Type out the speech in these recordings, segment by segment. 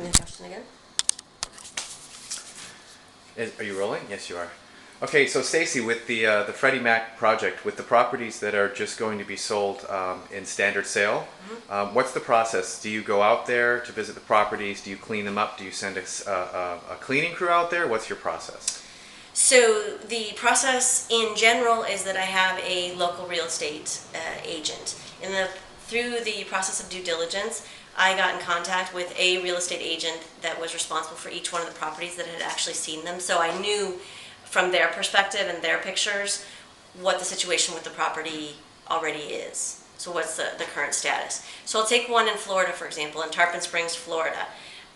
Any question again? Are you rolling? Yes, you are. Okay, so Stacey, with the Freddie Mac project, with the properties that are just going to be sold in standard sale, what's the process? Do you go out there to visit the properties? Do you clean them up? Do you send a cleaning crew out there? What's your process? So the process in general is that I have a local real estate agent. Through the process of due diligence, I got in contact with a real estate agent that was responsible for each one of the properties that had actually seen them. So I knew from their perspective and their pictures what the situation with the property already is. So what's the current status. So I'll take one in Florida, for example, in Tarpon Springs, Florida.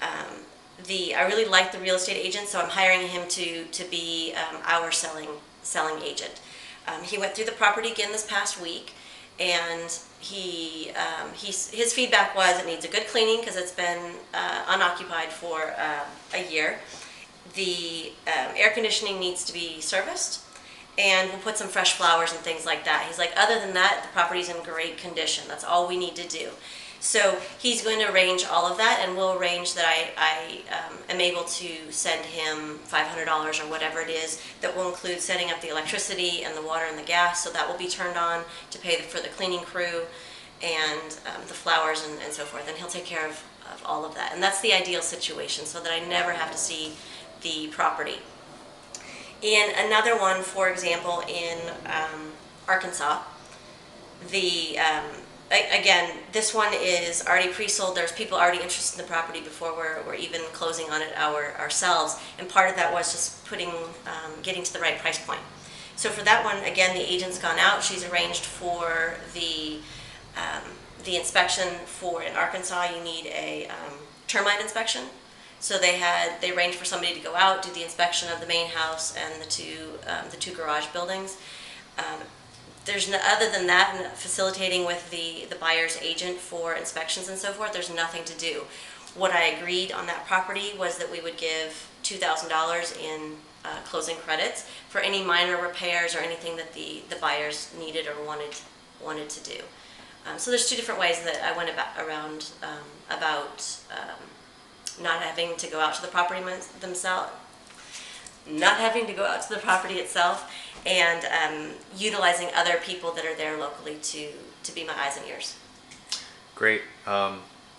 I really like the real estate agent, so I'm hiring him to be our selling agent. He went through the property again this past week, and his feedback was it needs a good cleaning because it's been unoccupied for a year. The air conditioning needs to be serviced, and we'll put some fresh flowers and things like that. He's like, other than that, the property's in great condition. That's all we need to do. So he's going to arrange all of that, and we'll arrange that I am able to send him $500 or whatever it is that will include setting up the electricity and the water and the gas, so that will be turned on to pay for the cleaning crew and the flowers and so forth, and he'll take care of all of that. And that's the ideal situation, so that I never have to see the property. In another one, for example, in Arkansas, again, this one is already pre-sold. There's people already interested in the property before we're even closing on it ourselves. And part of that was just getting to the right price point. So for that one, again, the agent's gone out. She's arranged for the inspection. In Arkansas, you need a termite inspection. So they arranged for somebody to go out, do the inspection of the main house and the two garage buildings. Other than that, and facilitating with the buyer's agent for inspections and so forth, there's nothing to do. What I agreed on that property was that we would give $2,000 in closing credits for any minor repairs or anything that the buyers needed or wanted to do. So there's two different ways that I went around not having to go out to the property themselves, not having to go out to the property itself, and utilizing other people that are there locally to be my eyes and ears. Great.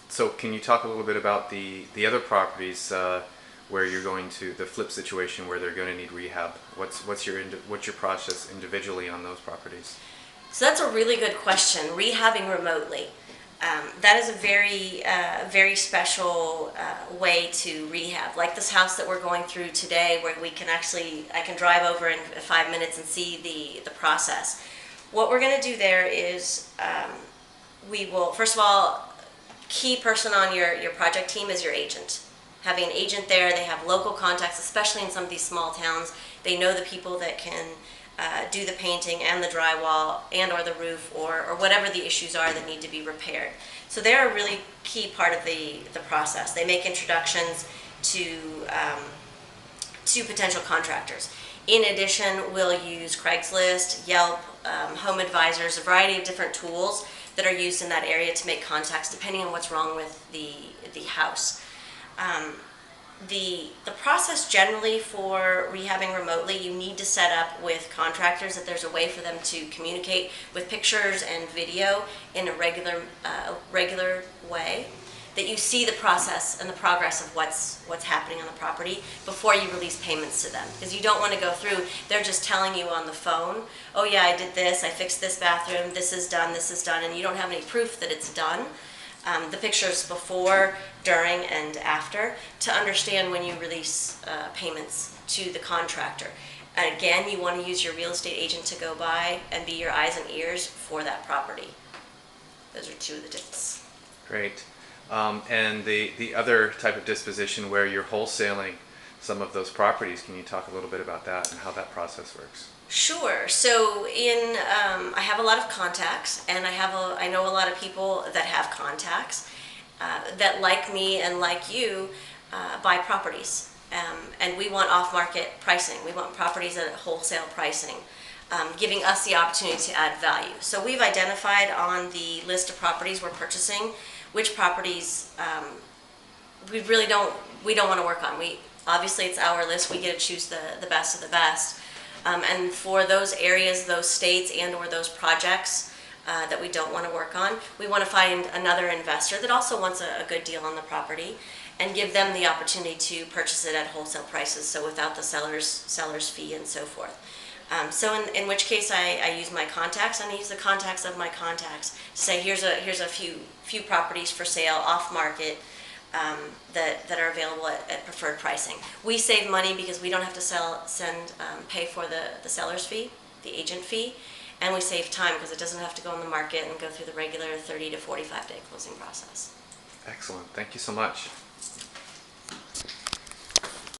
So can you talk a little bit about the other properties where you're going to the flip situation where they're going to need rehab? What's your process individually on those properties? So that's a really good question. Rehabbing remotely. That is a very special way to rehab. Like this house that we're going through today, where I can drive over in 5 minutes and see the process. What we're going to do there is we will, first of all, key person on your project team is your agent. Having an agent there, they have local contacts, especially in some of these small towns. They know the people that can do the painting and the drywall and or the roof or whatever the issues are that need to be repaired. So they're a really key part of the process. They make introductions to potential contractors. In addition, we'll use Craigslist, Yelp, Home Advisors, a variety of different tools that are used in that area to make contacts depending on what's wrong with the house. The process generally for rehabbing remotely, you need to set up with contractors that there's a way for them to communicate with pictures and video in a regular way, that you see the process and the progress of what's happening on the property before you release payments to them. Because you don't want to go through, they're just telling you on the phone, oh yeah, I did this, I fixed this bathroom, this is done, and you don't have any proof that it's done. The pictures before, during, and after, to understand when you release payments to the contractor. And again, you want to use your real estate agent to go by and be your eyes and ears for that property. Those are two of the tips. Great. And the other type of disposition where you're wholesaling some of those properties, can you talk a little bit about that and how that process works? Sure. So I have a lot of contacts, and I know a lot of people that have contacts that, like me and like you, buy properties. And we want off-market pricing. We want properties at wholesale pricing, giving us the opportunity to add value. So we've identified on the list of properties we're purchasing which properties we really don't want to work on. Obviously it's our list. We get to choose the best of the best. And for those areas, those states, and or those projects that we don't want to work on, we want to find another investor that also wants a good deal on the property, and give them the opportunity to purchase it at wholesale prices, so without the seller's fee and so forth. So in which case I use my contacts, and I use the contacts of my contacts to say, here's a few properties for sale off market that are available at preferred pricing. We save money because we don't have to pay for the seller's fee, the agent fee, and we save time because it doesn't have to go on the market and go through the regular 30 to 45 day closing process. Excellent. Thank you so much.